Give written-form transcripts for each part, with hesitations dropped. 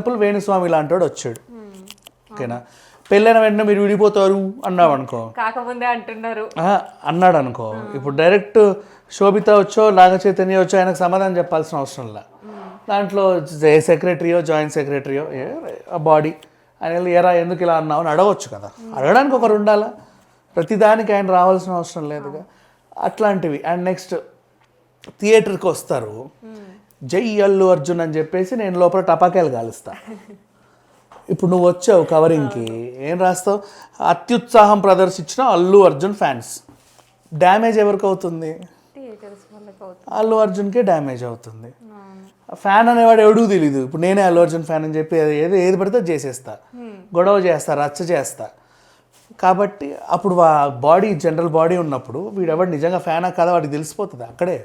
Example Venu Swamy లాంటి వాడు వచ్చాడు, ఓకేనా, పెళ్ళైన వెంటనే మీరు విడిపోతారు అన్నావు అనుకో, కాకముందే అంటున్నారు అన్నాడు అనుకో, ఇప్పుడు డైరెక్ట్ శోభిత వచ్చో నాగ చైతన్య వచ్చో ఆయనకు సమాధానం చెప్పాల్సిన అవసరం లే. దాంట్లో సెక్రటరీయో జాయింట్ సెక్రటరీయో ఆ బాడీ ఆయన ఎరా ఎందుకు ఇలా అన్నావు అని అడగవచ్చు కదా, అడగడానికి ఒకరు ఉండాలా, ప్రతిదానికి ఆయన రావాల్సిన అవసరం లేదుగా, అట్లాంటివి. అండ్ నెక్స్ట్ థియేటర్కి వస్తారు, జై అల్లు అర్జున్ అని చెప్పేసి నేను లోపల టపాకాయలు కాలుస్తా. ఇప్పుడు నువ్వు వచ్చావు కవరింగ్కి, ఏం రాస్తావు, అత్యుత్సాహం ప్రదర్శించిన అల్లు అర్జున్ ఫ్యాన్స్. డ్యామేజ్ ఎవరికి అవుతుంది, అల్లు అర్జున్కే డ్యామేజ్ అవుతుంది. ఫ్యాన్ అనేవాడు ఎవడూ తెలీదు. ఇప్పుడు నేనే అల్లు అర్జున్ ఫ్యాన్ అని చెప్పి ఏది పడితే చేసేస్తా, గొడవ చేస్తా, రచ్చ చేస్తా. కాబట్టి అప్పుడు బాడీ జనరల్ బాడీ ఉన్నప్పుడు వీడెవడు నిజంగా ఫ్యానా కదా వాడికి తెలిసిపోతుంది అక్కడే.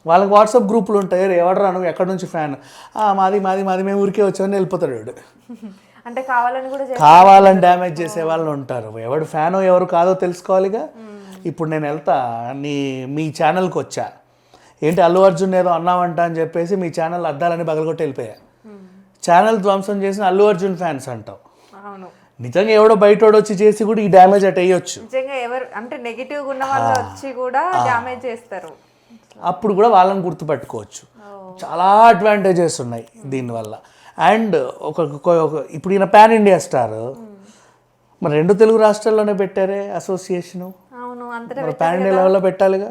వాళ్ళకి వాట్సాప్ గ్రూపులు ఉంటాయి, ఎవడరా నువ్వు ఎక్కడి నుంచి ఫ్యాన్, మాది మాది మాది మేము ఊరికే వచ్చామని వెళ్ళిపోతాడు వాడు. అంటే కావాలని డ్యామేజ్ చేసే వాళ్ళు ఉంటారు. ఎవడు ఫ్యానో ఎవరు కాదో తెలుసుకోవాలిగా. ఇప్పుడు నేను వెళ్తా మీ ఛానల్కి వచ్చా, ఏంటి అల్లు అర్జున్ ఏదో అన్నావంట అని చెప్పేసి మీ ఛానల్ అద్దాలని పగలగొట్టి వెళ్ళిపోయా. ఛానల్ ధ్వంసం చేసిన అల్లు అర్జున్ ఫ్యాన్స్ అంటావు. నిజంగా ఎవడో బయటోడు వచ్చి చేసి కూడా ఈ డ్యామేజ్ అట్ వేయొచ్చు. నిజంగా ఎవరు అంటే నెగిటివ్ ఉన్న వాళ్ళు వచ్చి కూడా డ్యామేజ్ చేస్తారు. అప్పుడు కూడా వాళ్ళని గుర్తుపట్టుకోవచ్చు. చాలా అడ్వాంటేజెస్ ఉన్నాయి దీనివల్ల. అండ్ ఇప్పుడు ఈయన పాన్ ఇండియా స్టార్, మరి 2 తెలుగు రాష్ట్రాల్లోనే పెట్టారే అసోసియేషను, అవును, పాన్ ఇండియా లెవెల్లో పెట్టాలిగా.